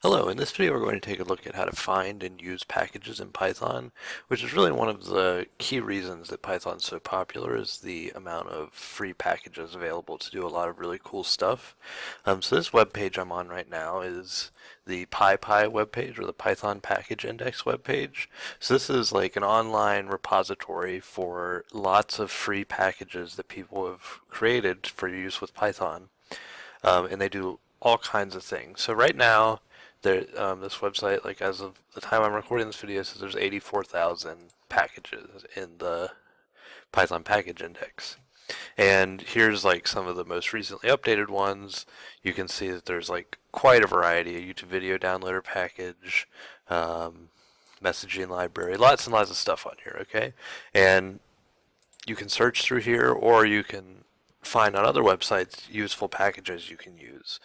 Hello, in this video we're going to take a look at how to find and use packages in Python, which is really one of the key reasons that Python's so popular is the amount of free packages available to do a lot of really cool stuff. So this web page I'm on right now is the PyPy web page, or the Python Package Index web page. So this is like an online repository for lots of free packages that people have created for use with Python, and they do all kinds of things. So right now, this website, like as of the time I'm recording this video, says there's 84,000 packages in the Python package index. And here's like some of the most recently updated ones. You can see that there's like quite a variety: a YouTube video downloader package, messaging library, lots and lots of stuff on here, okay? And you can search through here, or you can find on other websites useful packages you can use.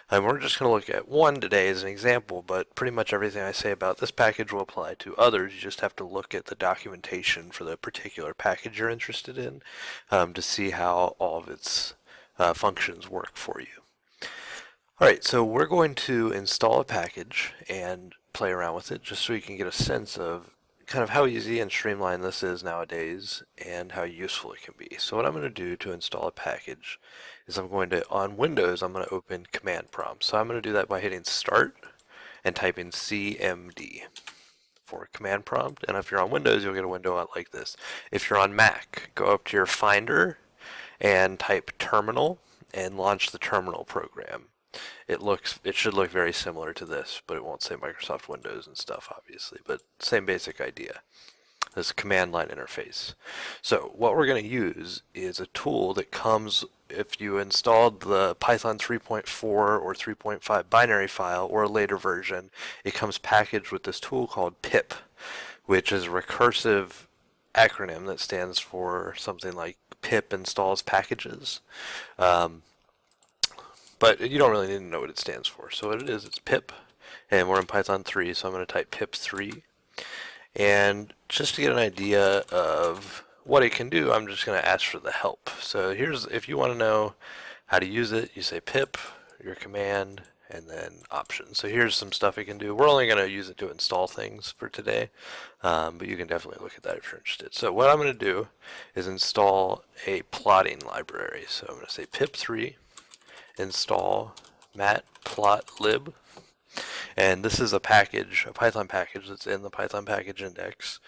And we're just going to look at one today as an example, but pretty much everything I say about this package will apply to others. You just have to look at the documentation for the particular package you're interested in to see how all of its functions work for you. Alright, so we're going to install a package and play around with it just so you can get a sense of kind of how easy and streamlined this is nowadays and how useful it can be. So what I'm going to do to install a package is on Windows, I'm going to open command prompt. So I'm going to do that by hitting start and typing CMD for command prompt. And if you're on Windows, you'll get a window out like this. If you're on Mac, go up to your Finder and type terminal and launch the terminal program. It should look very similar to this, but it won't say Microsoft Windows and stuff, obviously, but same basic idea. This command line interface. So what we're going to use is a tool that comes if you installed the Python 3.4 or 3.5 binary file or a later version. It comes packaged with this tool called pip, which is a recursive acronym that stands for something like pip installs packages. But you don't really need to know what it stands for. So what it is, it's pip, and we're in Python 3, so I'm going to type pip3. And just to get an idea of what it can do, I'm just going to ask for the help. So if you want to know how to use it, you say pip, your command, and then options. So here's some stuff it can do. We're only going to use it to install things for today, but you can definitely look at that if you're interested. So what I'm going to do is install a plotting library. So I'm going to say pip3 install matplotlib, and this is a package, a Python package that's in the Python package index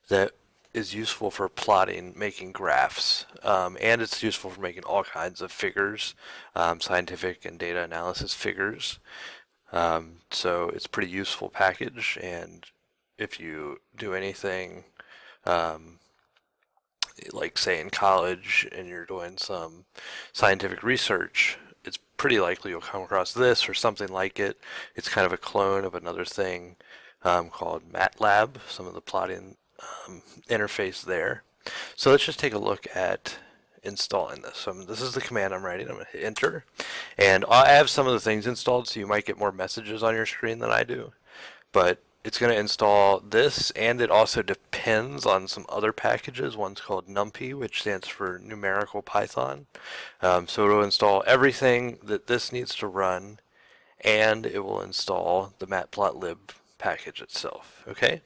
that is useful for plotting, making graphs, and it's useful for making all kinds of figures, scientific and data analysis figures. So it's a pretty useful package, and if you do anything like say in college and you're doing some scientific research, it's pretty likely you'll come across this or something like it. It's kind of a clone of another thing called MATLAB, some of the plotting interface there. So let's just take a look at installing this. So this is the command I'm writing. I'm going to hit enter. And I have some of the things installed, so you might get more messages on your screen than I do. But it's going to install this, and it also depends on some other packages. One's called NumPy, which stands for Numerical Python. So it will install everything that this needs to run, and it will install the matplotlib package itself. Okay?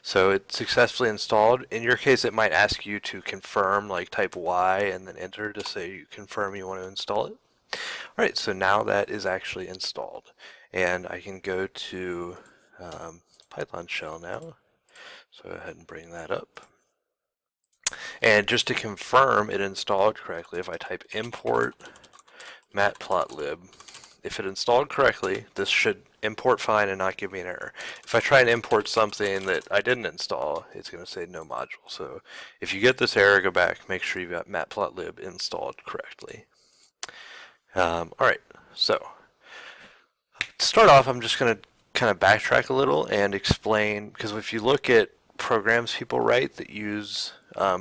So it's successfully installed. In your case, it might ask you to confirm, like type Y and then enter to say you confirm you want to install it. Alright, so now that is actually installed. And I can go to Python shell now. So go ahead and bring that up. And just to confirm it installed correctly, if I type import matplotlib, if it installed correctly, this should import fine and not give me an error. If I try and import something that I didn't install, it's going to say no module. So if you get this error, go back, make sure you've got matplotlib installed correctly. Alright, so to start off, I'm just going to kind of backtrack a little and explain, because if you look at programs people write that use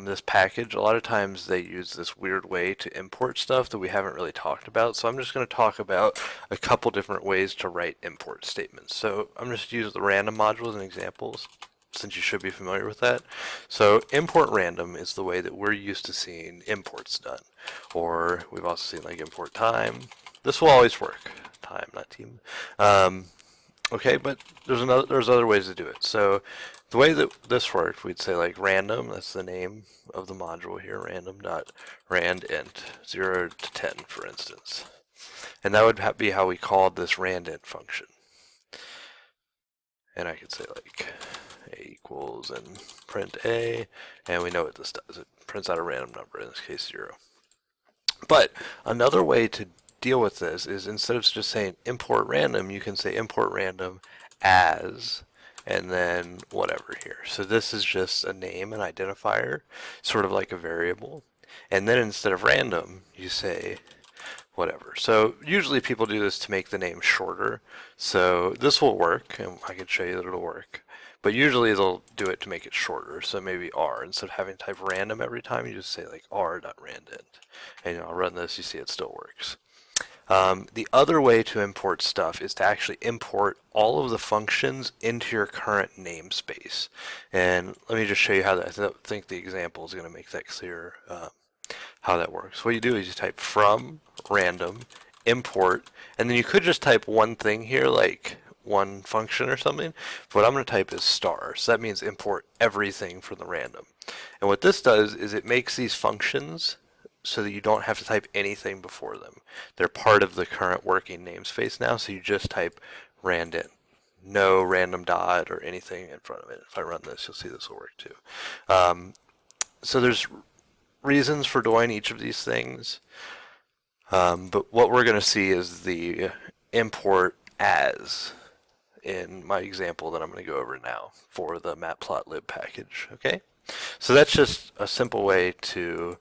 this package, a lot of times they use this weird way to import stuff that we haven't really talked about. So I'm just going to talk about a couple different ways to write import statements. So I'm just using the random module as an example, since you should be familiar with that. So import random is the way that we're used to seeing imports done. Or we've also seen like import time. This will always work. Time, not team. Okay, but there's other ways to do it. So the way that this worked, we'd say like random, that's the name of the module here, random.randint 0 to 10, for instance. And that would be how we called this randint function. And I could say like a equals and print a, and we know what this does. It prints out a random number, in this case 0. But another way to deal with this is instead of just saying import random, you can say import random as, and then whatever here. So this is just a name, an identifier, sort of like a variable. And then instead of random, you say whatever. So usually people do this to make the name shorter. So this will work, and I can show you that it'll work. But usually they'll do it to make it shorter. So maybe R, instead of having to type random every time, you just say like r.randint. And I'll run this, you see it still works. The other way to import stuff is to actually import all of the functions into your current namespace. And let me just show you how that, I think the example is going to make that clear how that works. What you do is you type from random import, and then you could just type one thing here, like one function or something. But what I'm going to type is star, so that means import everything from the random. And what this does is it makes these functions so that you don't have to type anything before them. They're part of the current working namespace now, so you just type randint. No random dot or anything in front of it. If I run this, you'll see this will work too. So there's reasons for doing each of these things, but what we're going to see is the import as in my example that I'm going to go over now for the matplotlib package. Okay, so that's just a simple way to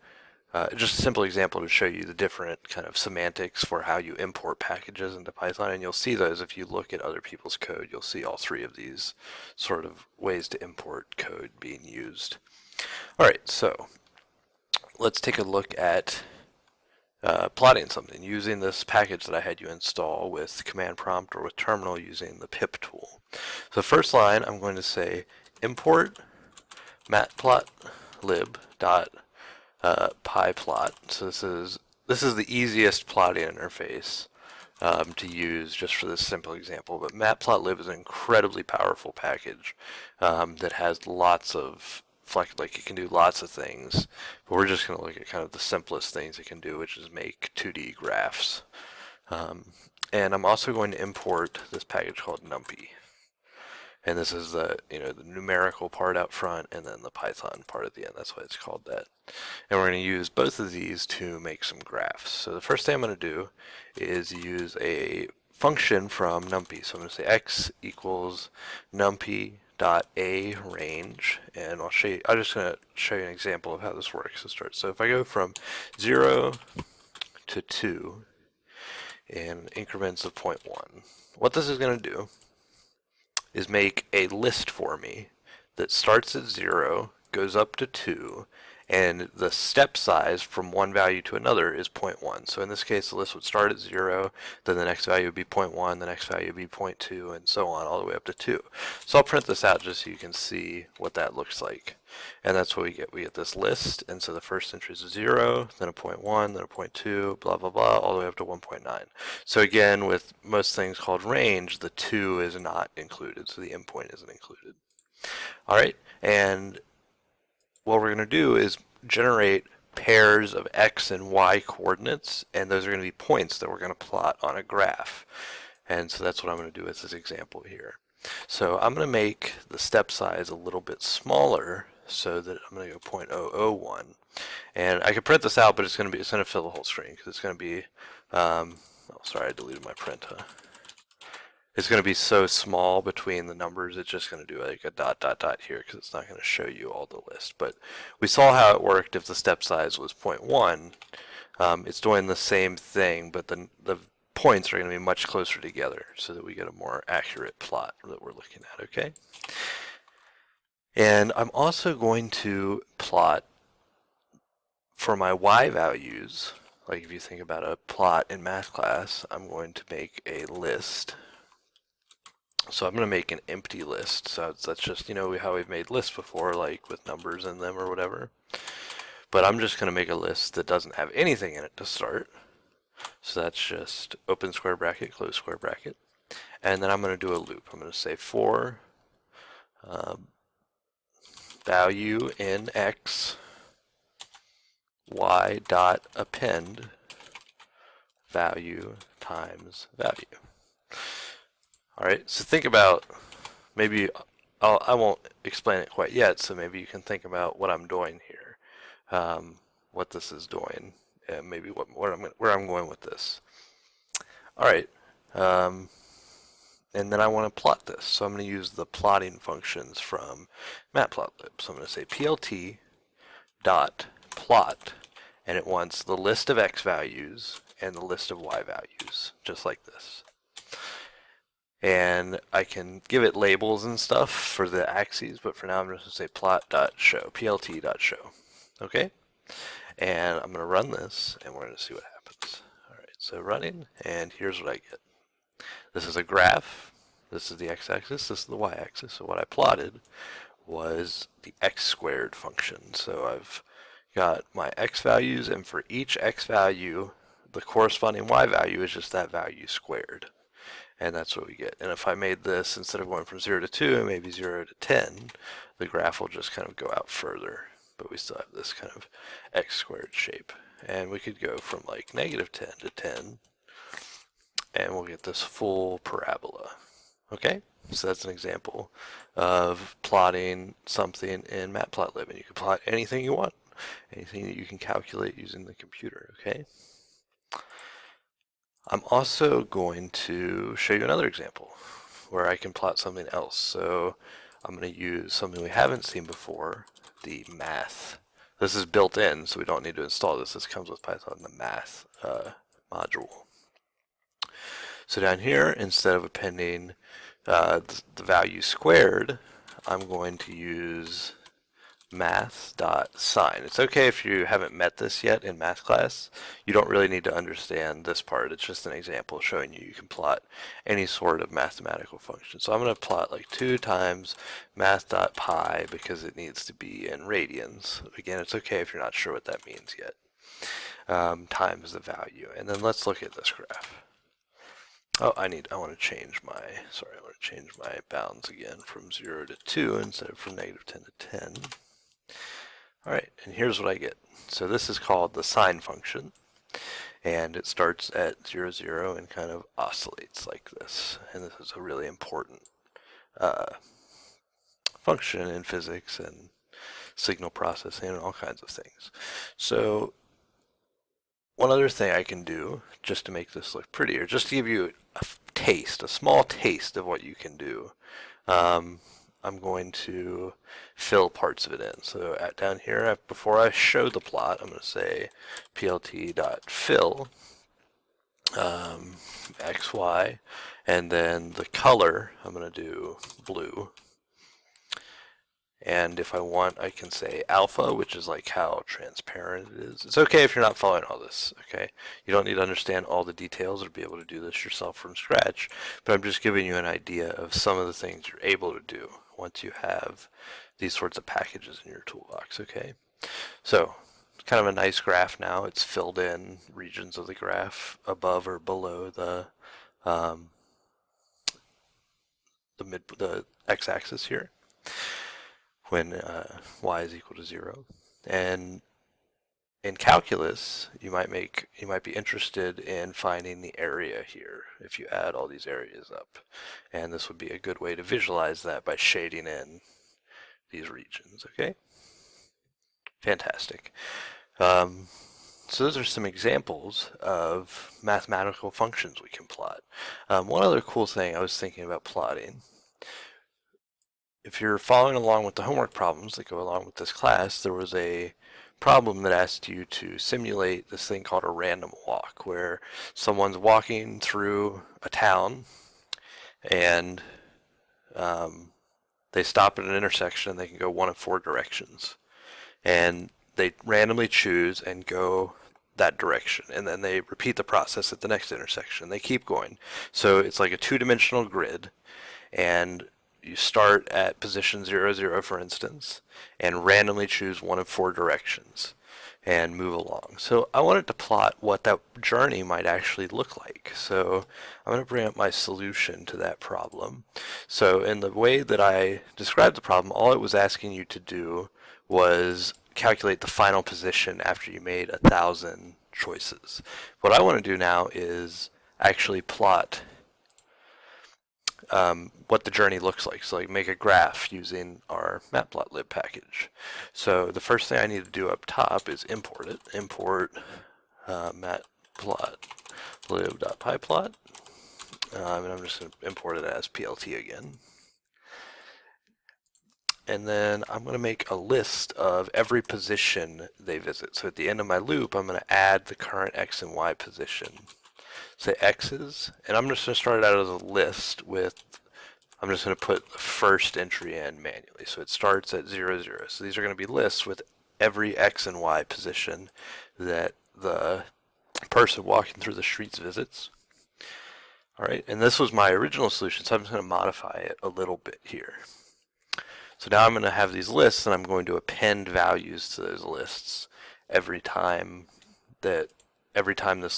just a simple example to show you the different kind of semantics for how you import packages into Python, and you'll see those if you look at other people's code. You'll see all three of these sort of ways to import code being used. All right, so let's take a look at plotting something using this package that I had you install with command prompt or with terminal using the pip tool. So first line, I'm going to say import matplotlib.pyplot. So this is the easiest plotting interface to use just for this simple example. But matplotlib is an incredibly powerful package that has lots of like it can do lots of things, but we're just going to look at kind of the simplest things it can do, which is make 2D graphs. And I'm also going to import this package called numpy. And this is the the numerical part out front and then the Python part at the end. That's why it's called that. And we're going to use both of these to make some graphs. So the first thing I'm going to do is use a function from numpy. So I'm going to say x equals numpy dot a range, and I'm just going to show you an example of how this works to start. So if I go from 0 to 2 in increments of 0.1, what this is going to do is make a list for me that starts at 0, goes up to 2, and the step size from one value to another is 0.1. So in this case, the list would start at 0, then the next value would be 0.1, the next value would be 0.2, and so on, all the way up to 2. So I'll print this out just so you can see what that looks like. And that's what we get. We get this list, and so the first entry is a 0, then a 0.1, then a 0.2, blah, blah, blah, all the way up to 1.9. So again, with most things called range, the 2 is not included, so the endpoint isn't included. All right, and what we're going to do is generate pairs of x and y coordinates, and those are going to be points that we're going to plot on a graph. And so that's what I'm going to do with this example here. So I'm going to make the step size a little bit smaller so that I'm going to go 0.001. And I could print this out, but it's going to fill the whole screen because it's going to be, oh, sorry, I deleted my print. It's going to be so small between the numbers, it's just going to do like a dot, dot, dot here because it's not going to show you all the list. But we saw how it worked if the step size was 0.1. It's doing the same thing, but the points are going to be much closer together so that we get a more accurate plot that we're looking at, okay? And I'm also going to plot for my y values. Like if you think about a plot in math class, I'm going to make a list. So I'm going to make an empty list. So that's just, how we've made lists before, like with numbers in them or whatever. But I'm just going to make a list that doesn't have anything in it to start. So that's just open square bracket, close square bracket. And then I'm going to do a loop. I'm going to say for value in x, y dot append value times value. All right, so think about, maybe I won't explain it quite yet, so maybe you can think about what I'm doing here, what this is doing, and maybe where I'm going with this. All right, and then I want to plot this, so I'm going to use the plotting functions from Matplotlib. So I'm going to say plt dot plot, and it wants the list of x values and the list of y values, just like this. And I can give it labels and stuff for the axes, but for now I'm just going to say plot.show, plt.show. Okay? And I'm going to run this, and we're going to see what happens. All right, so running, and here's what I get. This is a graph. This is the x-axis. This is the y-axis. So what I plotted was the x squared function. So I've got my x values, and for each x value, the corresponding y value is just that value squared. And that's what we get. And if I made this, instead of going from 0 to 2, maybe 0 to 10, the graph will just kind of go out further. But we still have this kind of x squared shape. And we could go from like negative 10 to 10, and we'll get this full parabola. Okay? So that's an example of plotting something in Matplotlib. And you can plot anything you want, anything that you can calculate using the computer. Okay? I'm also going to show you another example where I can plot something else. So I'm going to use something we haven't seen before, the math. This is built in, so we don't need to install this. This comes with Python, the math module. So down here, instead of appending the value squared, I'm going to use math.sign. It's okay if you haven't met this yet in math class. You don't really need to understand this part. It's just an example showing you can plot any sort of mathematical function. So I'm going to plot like 2 times math.pi because it needs to be in radians. Again, it's okay if you're not sure what that means yet. Times the value. And then let's look at this graph. Oh, I want to change my bounds again from 0 to 2 instead of from negative 10 to 10. All right, and here's what I get. So this is called the sine function, and it starts at 0, 0 and kind of oscillates like this. And this is a really important function in physics and signal processing and all kinds of things. So one other thing I can do, just to make this look prettier, just to give you a small taste of what you can do, I'm going to fill parts of it in. So down here, before I show the plot, I'm going to say plt.fill xy, and then the color, I'm going to do blue. And if I want, I can say alpha, which is like how transparent it is. It's okay if you're not following all this, okay? You don't need to understand all the details or be able to do this yourself from scratch, but I'm just giving you an idea of some of the things you're able to do once you have these sorts of packages in your toolbox, okay? So, it's kind of a nice graph now. It's filled in regions of the graph above or below the x-axis here, when y is equal to 0. And in calculus, you might be interested in finding the area here if you add all these areas up. And this would be a good way to visualize that by shading in these regions, okay? Fantastic. So those are some examples of mathematical functions we can plot. One other cool thing I was thinking about plotting, if you're following along with the homework problems that go along with this class, there was a problem that asked you to simulate this thing called a random walk, where someone's walking through a town and they stop at an intersection and they can go one of 4 directions. And they randomly choose and go that direction, and then they repeat the process at the next intersection. They keep going. So it's like a 2-dimensional grid, and you start at position 0, 0, for instance, and randomly choose one of 4 directions. and move along. So I wanted to plot what that journey might actually look like. So I'm going to bring up my solution to that problem. So in the way that I described the problem, all it was asking you to do was calculate the final position after you made 1,000 choices. What I want to do now is actually plot what the journey looks like. So like make a graph using our matplotlib package. So the first thing I need to do up top is import it. Import matplotlib.pyplot. And I'm just going to import it as PLT again. And then I'm going to make a list of every position they visit. So at the end of my loop, I'm going to add the current X and Y position. Say X's, and I'm just going to start it out as a list with, I'm just going to put the first entry in manually. So it starts at 0, 0. So these are going to be lists with every X and Y position that the person walking through the streets visits. All right, and this was my original solution, so I'm just going to modify it a little bit here. So now I'm going to have these lists, and I'm going to append values to those lists every time this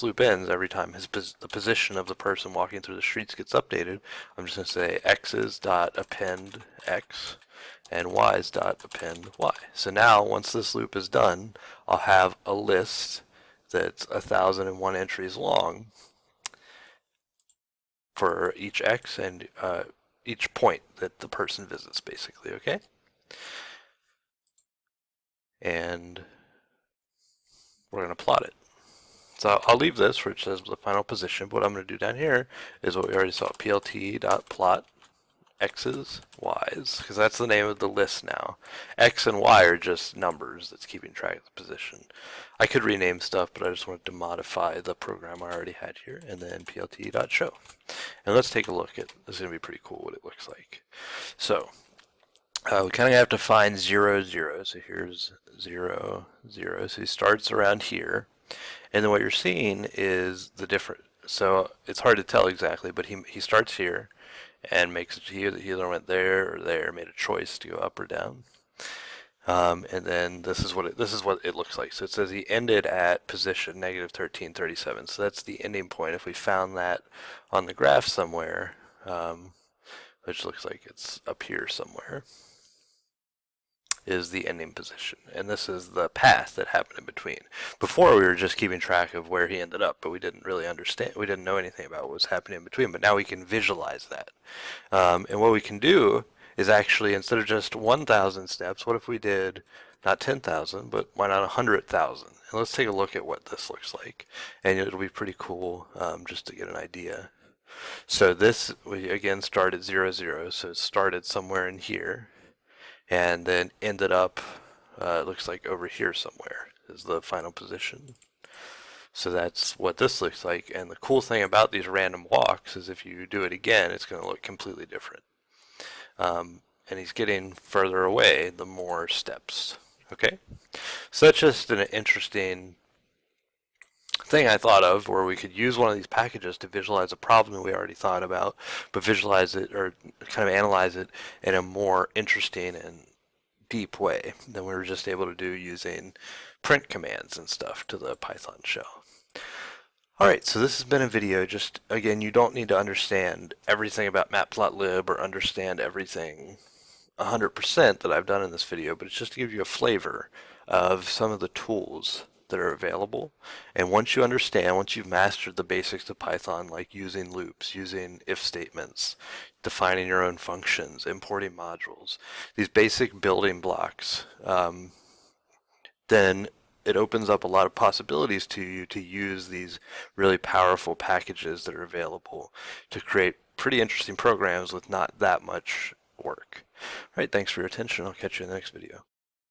loop ends, every time the position of the person walking through the streets gets updated. I'm just going to say x's dot append x and y's dot append y. So now once this loop is done, I'll have a list that's 1,001 entries long for each x and each point that the person visits, basically, okay? And we're going to plot it. So I'll leave this where it says the final position, but what I'm going to do down here is what we already saw, plt.plot x's, y's, because that's the name of the list now. X and Y are just numbers that's keeping track of the position. I could rename stuff, but I just wanted to modify the program I already had here, and then plt.show. And let's take a look at, this is going to be pretty cool what it looks like. So we kind of have to find 0, 0. So here's 0, 0. So he starts around here. And then what you're seeing is the different, so it's hard to tell exactly, but he starts here and makes, he either went there or there, made a choice to go up or down. And then this is what it looks like. So it says he ended at position negative 1337. So that's the ending point. If we found that on the graph somewhere, which looks like it's up here somewhere, is the ending position, and this is the path that happened in between. Before we were just keeping track of where he ended up, but we didn't really understand, we didn't know anything about what was happening in between, but now we can visualize that. And what we can do is actually, instead of just 1,000 steps, what if we did not 10,000, but why not 100,000? And let's take a look at what this looks like, and it'll be pretty cool just to get an idea. So this, we again started 0, 0, so it started somewhere in here, and then ended up, it looks like over here somewhere is the final position. So that's what this looks like, and the cool thing about these random walks is if you do it again, it's going to look completely different. And he's getting further away the more steps, okay? So that's just an interesting thing I thought of, where we could use one of these packages to visualize a problem that we already thought about, but visualize it or kind of analyze it in a more interesting and deep way than we were just able to do using print commands and stuff to the Python shell. Alright, so this has been a video. Just, again, you don't need to understand everything about matplotlib or understand everything 100% that I've done in this video, but it's just to give you a flavor of some of the tools that are available. And once you understand, once you've mastered the basics of Python, like using loops, using if statements, defining your own functions, importing modules, these basic building blocks, then it opens up a lot of possibilities to you to use these really powerful packages that are available to create pretty interesting programs with not that much work. All right, thanks for your attention. I'll catch you in the next video.